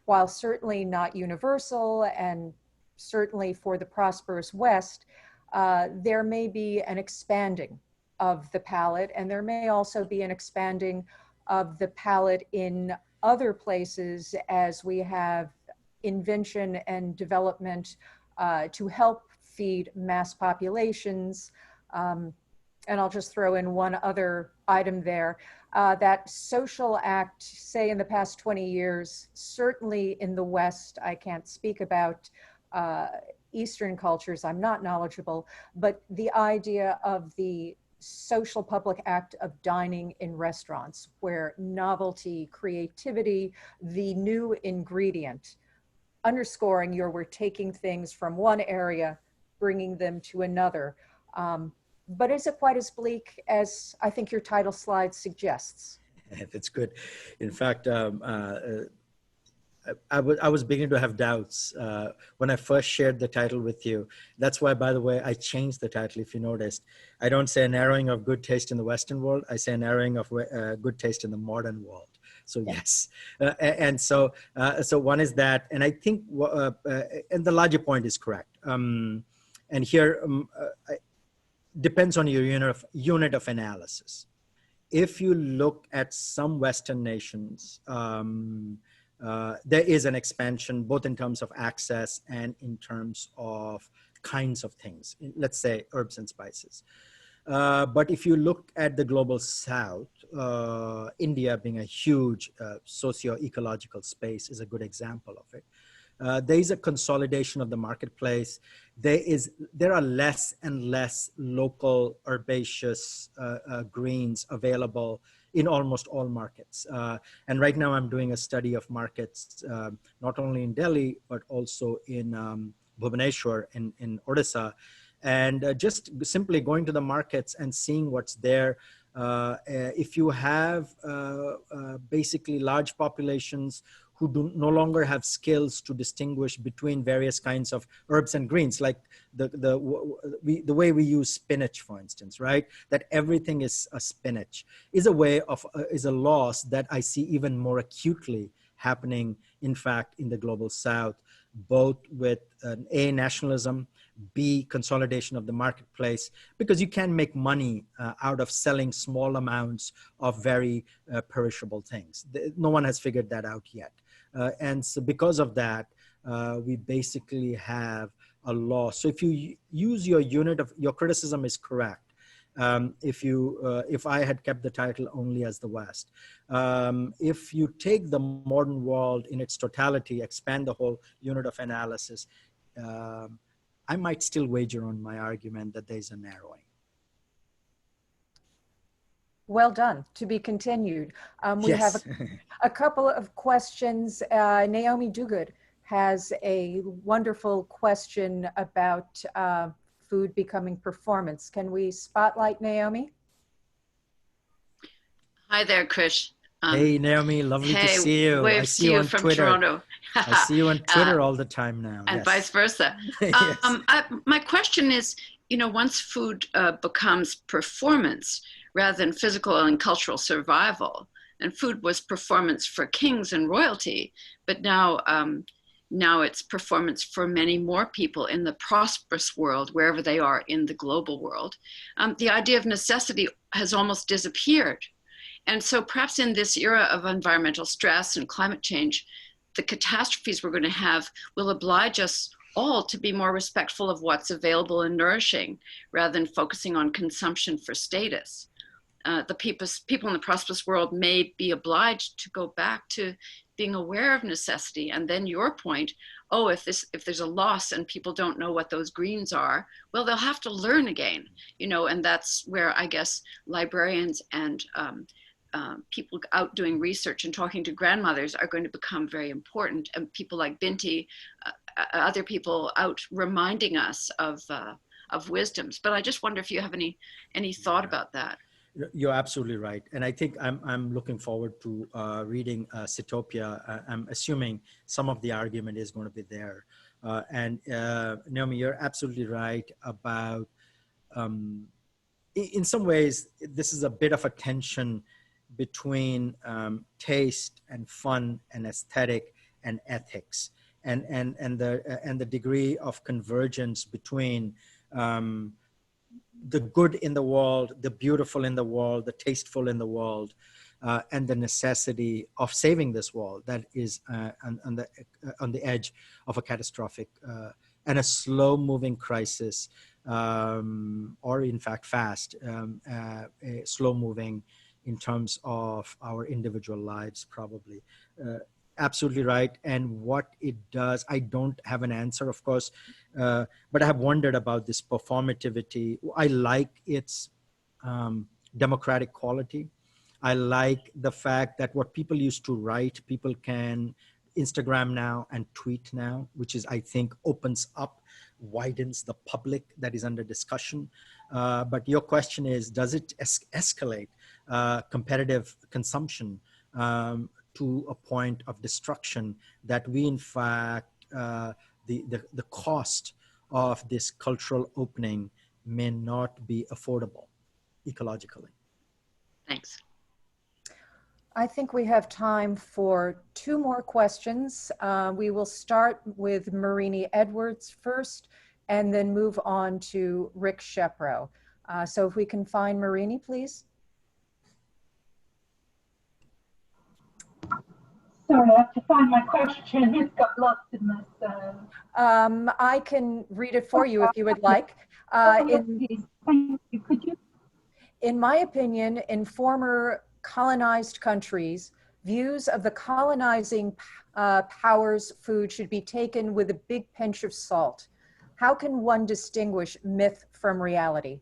while certainly not universal and certainly for the prosperous West, there may be an expanding of the palette, and there may also be an expanding of the palette in other places as we have invention and development to help feed mass populations. And I'll just throw in one other item there. That social act, say in the past 20 years, certainly in the West, I can't speak about Eastern cultures, I'm not knowledgeable, but the idea of the social public act of dining in restaurants, where novelty, creativity, the new ingredient, underscoring we're taking things from one area, bringing them to another. But is it quite as bleak as I think your title slide suggests? That's good. In fact, I was beginning to have doubts when I first shared the title with you. That's why, by the way, I changed the title, if you noticed. I don't say a narrowing of good taste in the Western world. I say a narrowing of good taste in the modern world. So yes. So one is that, and I think, and the larger point is correct. And here, depends on your unit of analysis. If you look at some Western nations, there is an expansion both in terms of access and in terms of kinds of things, let's say herbs and spices. But if you look at the global south, India being a huge socio-ecological space is a good example of it. There is a consolidation of the marketplace. There are less and less local herbaceous greens available in almost all markets. And right now I'm doing a study of markets, not only in Delhi, but also in Bhubaneswar in Odisha. And just simply going to the markets and seeing what's there. If you have basically large populations who no longer have skills to distinguish between various kinds of herbs and greens, like the way we use spinach, for instance, right? That everything is a spinach is a loss that I see even more acutely happening, in fact, in the global south, both with A, nationalism, B, consolidation of the marketplace, because you can make money out of selling small amounts of very perishable things. No one has figured that out yet. And so because of that, we basically have a loss. So if you use your unit of, your criticism is correct. If I had kept the title only as the West, if you take the modern world in its totality, expand the whole unit of analysis, I might still wager on my argument that there's a narrowing. Well done. To be continued. We Yes. have a couple of questions. Naomi Duguid has a wonderful question about food becoming performance. Can we spotlight Naomi? Hi there, Krish. Hey, Naomi, lovely to see you. I Wave see to you you on from Twitter. Toronto. I see you on Twitter all the time now. And yes. vice versa. Yes. My question is, once food becomes performance rather than physical and cultural survival, and food was performance for kings and royalty, but now it's performance for many more people in the prosperous world, wherever they are in the global world. The idea of necessity has almost disappeared. And so perhaps in this era of environmental stress and climate change, the catastrophes we're going to have will oblige us all to be more respectful of what's available and nourishing, rather than focusing on consumption for status. The people in the prosperous world may be obliged to go back to being aware of necessity. And then your point, if there's a loss and people don't know what those greens are, well, they'll have to learn again, and that's where I guess librarians and people out doing research and talking to grandmothers are going to become very important, and people like Binti, other people out reminding us of wisdoms. But I just wonder if you have any thought about that. You're absolutely right. And I think I'm looking forward to reading Citopia. I'm assuming some of the argument is going to be there. And Naomi, you're absolutely right about, in some ways, this is a bit of a tension between taste and fun and aesthetic and ethics, and the degree of convergence between the good in the world, the beautiful in the world, the tasteful in the world, and the necessity of saving this world that is on the edge of a catastrophic and a slow-moving crisis, or in fact fast, slow-moving in terms of our individual lives, probably. Absolutely right. And what it does, I don't have an answer, of course, but I have wondered about this performativity. I like its democratic quality. I like the fact that what people used to write, people can Instagram now and tweet now, which is, I think, opens up, widens the public that is under discussion. But your question is, does it escalate competitive consumption to a point of destruction that we, in fact, the cost of this cultural opening may not be affordable ecologically? Thanks. I think we have time for two more questions. We will start with Marini Edwards first, and then move on to Rick Shepro. So if we can find Marini, please. Sorry, I have to find my question. It's got lost in this. I can read it for you if you would like. Yes, please. Thank you. Could you? In my opinion, in former colonized countries, views of the colonizing powers' food should be taken with a big pinch of salt. How can one distinguish myth from reality?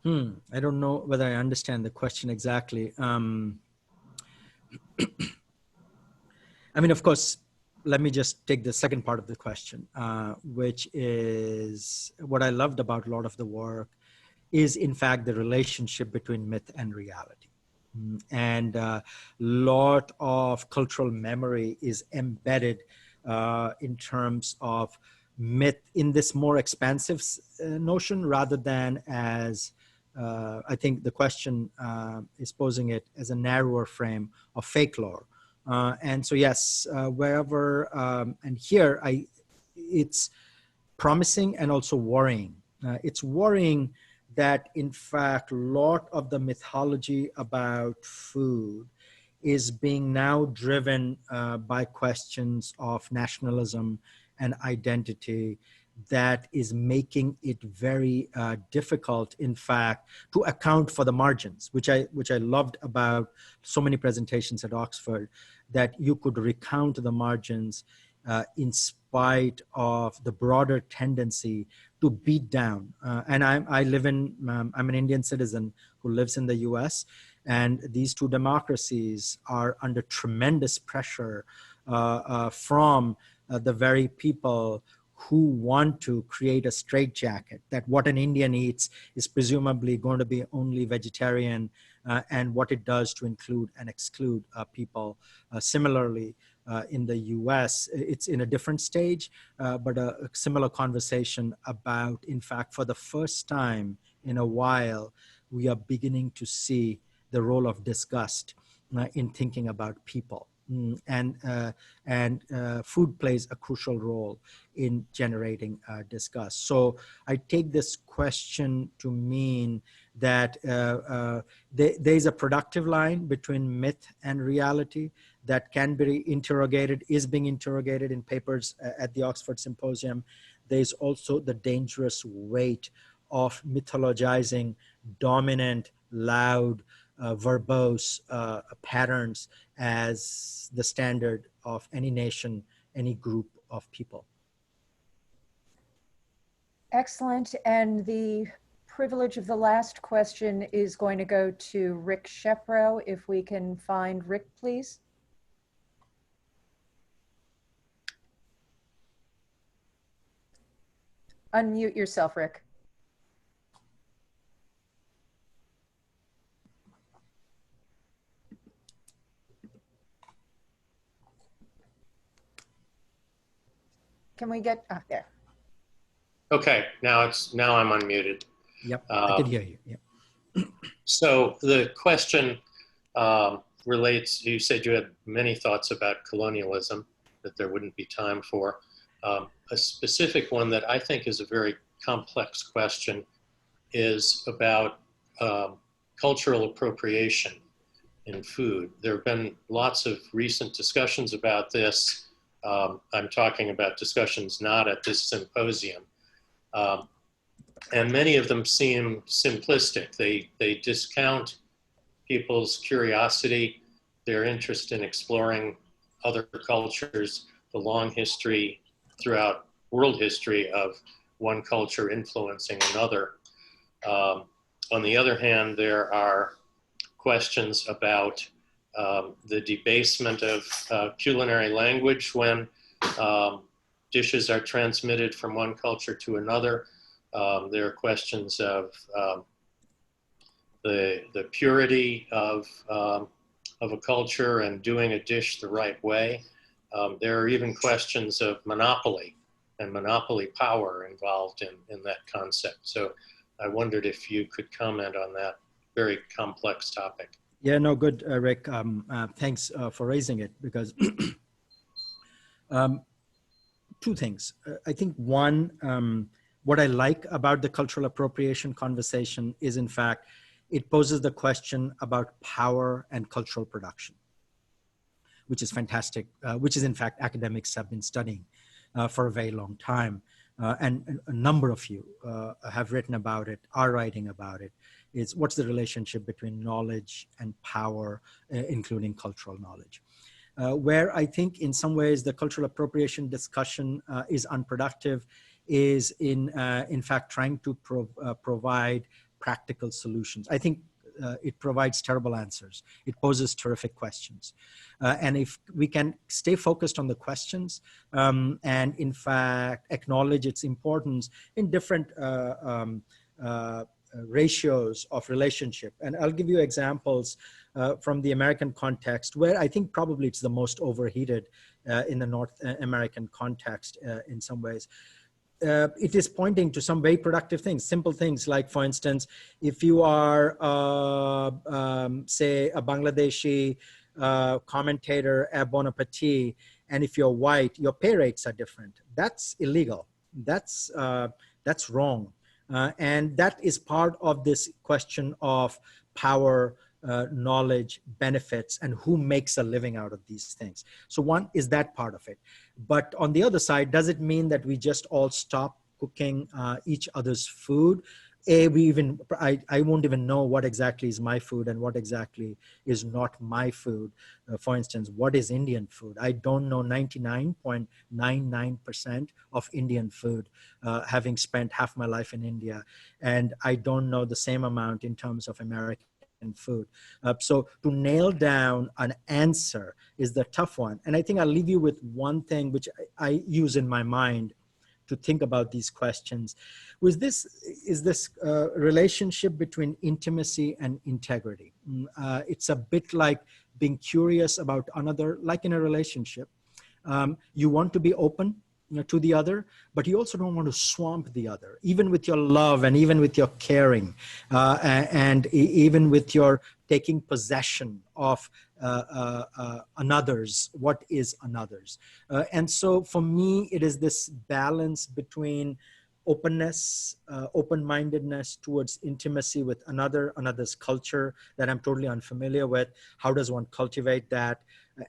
I don't know whether I understand the question exactly. I mean, of course, let me just take the second part of the question, which is what I loved about a lot of the work is, in fact, the relationship between myth and reality. And a lot of cultural memory is embedded in terms of myth in this more expansive notion rather than as, I think the question is posing it as a narrower frame of fake lore. And so, yes, wherever, and here it's promising and also worrying. It's worrying that, in fact, a lot of the mythology about food is being now driven by questions of nationalism and identity that is making it very difficult, in fact, to account for the margins, which I loved about so many presentations at Oxford, that you could recount the margins in spite of the broader tendency to beat down. And I'm an Indian citizen who lives in the US, and these two democracies are under tremendous pressure from the very people who want to create a straitjacket that what an Indian eats is presumably going to be only vegetarian, and what it does to include and exclude people. Similarly, in the US, it's in a different stage, but a similar conversation about, in fact, for the first time in a while, we are beginning to see the role of disgust in thinking about people. And food plays a crucial role in generating disgust. So I take this question to mean that there's a productive line between myth and reality that can be interrogated, is being interrogated in papers at the Oxford Symposium. There's also the dangerous weight of mythologizing dominant, loud, verbose patterns as the standard of any nation, any group of people. Excellent. And the privilege of the last question is going to go to Rick Shepro. If we can find Rick, please. Unmute yourself, Rick. Can we get there? Okay, now I'm unmuted. Yep, I can hear you. Yep. So the question relates, you said you had many thoughts about colonialism that there wouldn't be time for. A specific one that I think is a very complex question is about cultural appropriation in food. There have been lots of recent discussions about this. I'm talking about discussions not at this symposium. And many of them seem simplistic. They discount people's curiosity, their interest in exploring other cultures, the long history throughout world history of one culture influencing another. On the other hand, there are questions about the debasement of culinary language when dishes are transmitted from one culture to another. There are questions of the purity of a culture and doing a dish the right way. There are even questions of monopoly and monopoly power involved in that concept. So I wondered if you could comment on that very complex topic. Yeah, no, good, Rick. Thanks for raising it, because two things. I think one, what I like about the cultural appropriation conversation is, in fact, it poses the question about power and cultural production. which is fantastic, which is in fact academics have been studying for a very long time. And a number of you have written about it, are writing about it, is what's the relationship between knowledge and power, including cultural knowledge. Where I think in some ways the cultural appropriation discussion is unproductive is in fact trying to provide practical solutions. I think it provides terrible answers. It poses terrific questions. And if we can stay focused on the questions and in fact acknowledge its importance in different ratios of relationship. And I'll give you examples from the American context where I think probably it's the most overheated in the North American context in some ways. It is pointing to some very productive things, simple things like, for instance, if you are, say, a Bangladeshi commentator at Bon Appetit, and if you're white, your pay rates are different. That's illegal. That's wrong. And that is part of this question of power, knowledge, benefits, and who makes a living out of these things. So one is that part of it. But on the other side, does it mean that we just all stop cooking each other's food? I won't even know what exactly is my food and what exactly is not my food. For instance, what is Indian food? I don't know 99.99% of Indian food, having spent half my life in India. And I don't know the same amount in terms of American food. So to nail down an answer is the tough one. And I think I'll leave you with one thing which I use in my mind to think about these questions. Is this relationship between intimacy and integrity. It's a bit like being curious about another, like in a relationship. You want to be open to the other, but you also don't want to swamp the other, even with your love and even with your caring, and even with your taking possession of another's, what is another's. And so for me, it is this balance between openness, open-mindedness towards intimacy with another's culture that I'm totally unfamiliar with. How does one cultivate that?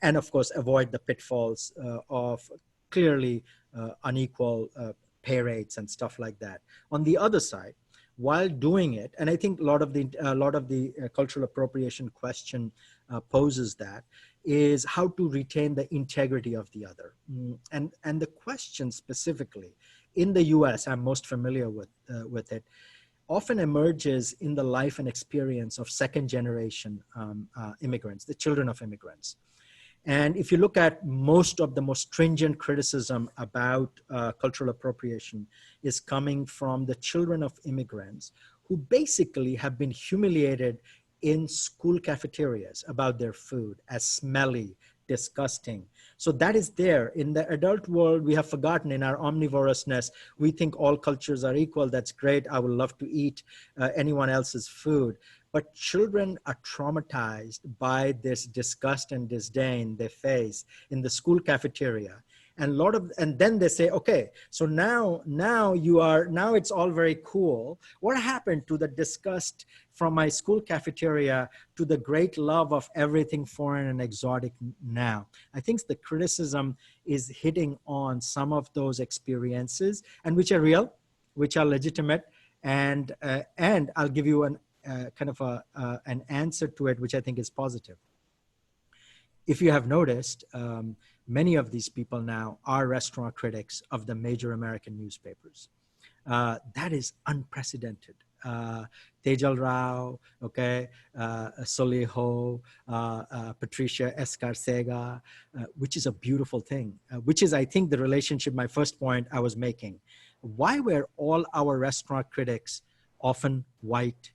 And of course, avoid the pitfalls of clearly unequal pay rates and stuff like that. On the other side, while doing it, and I think a lot of the cultural appropriation question poses that, is how to retain the integrity of the other. And the question specifically in the US, I'm most familiar with it, often emerges in the life and experience of second generation immigrants, the children of immigrants. And if you look at most of the most stringent criticism about cultural appropriation is coming from the children of immigrants who basically have been humiliated in school cafeterias about their food as smelly, disgusting. So that is there. In the adult world, we have forgotten in our omnivorousness, we think all cultures are equal. That's great. I would love to eat anyone else's food. But children are traumatized by this disgust and disdain they face in the school cafeteria. And then they say, okay, so now it's all very cool. What happened to the disgust from my school cafeteria to the great love of everything foreign and exotic now? I think the criticism is hitting on some of those experiences, and which are real, which are legitimate. And I'll give you an answer to it, which I think is positive. If you have noticed, many of these people now are restaurant critics of the major American newspapers. That is unprecedented. Tejal Rao, okay, Soliho, Patricia Escarcega, which is a beautiful thing, which is, I think, the relationship, my first point I was making. Why were all our restaurant critics often white,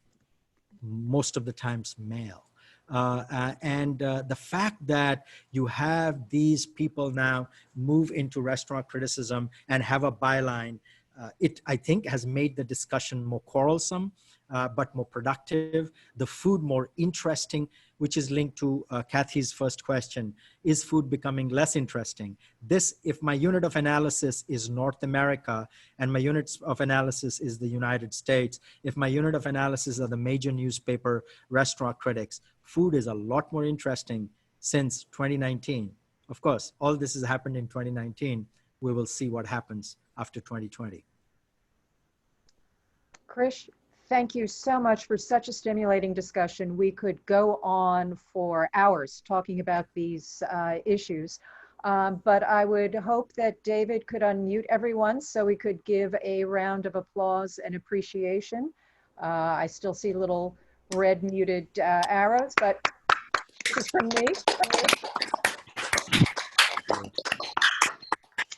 most of the times male? The fact that you have these people now move into restaurant criticism and have a byline, it, I think, has made the discussion more quarrelsome, but more productive, the food more interesting, which is linked to Kathy's first question. Is food becoming less interesting? This, if my unit of analysis is North America and my unit of analysis is the United States, if my unit of analysis are the major newspaper restaurant critics, food is a lot more interesting since 2019. Of course, all this has happened in 2019. We will see what happens after 2020. Krish, thank you so much for such a stimulating discussion. We could go on for hours talking about these issues, but I would hope that David could unmute everyone so we could give a round of applause and appreciation. I still see little red muted arrows, but this is from me.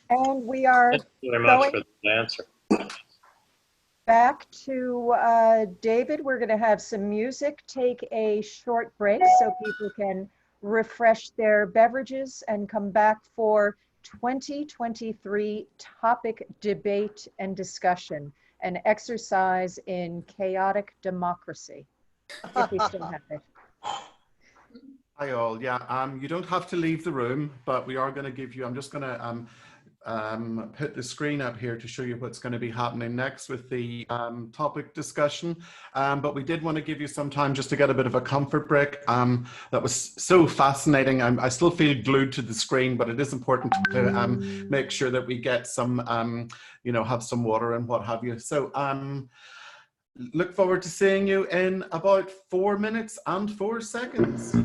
And we are Thank you very much going for the answer. back to David. We're going to have some music, take a short break so people can refresh their beverages and come back for 2023 topic debate and discussion, an exercise in chaotic democracy, if we still have it. Hi all. Yeah, you don't have to leave the room, but we are going to give you, I'm just going to put the screen up here to show you what's going to be happening next with the topic discussion. But we did want to give you some time just to get a bit of a comfort break. That was so fascinating. I still feel glued to the screen, but it is important to make sure that we get some, you know, have some water and what have you. So look forward to seeing you in about 4 minutes and 4 seconds.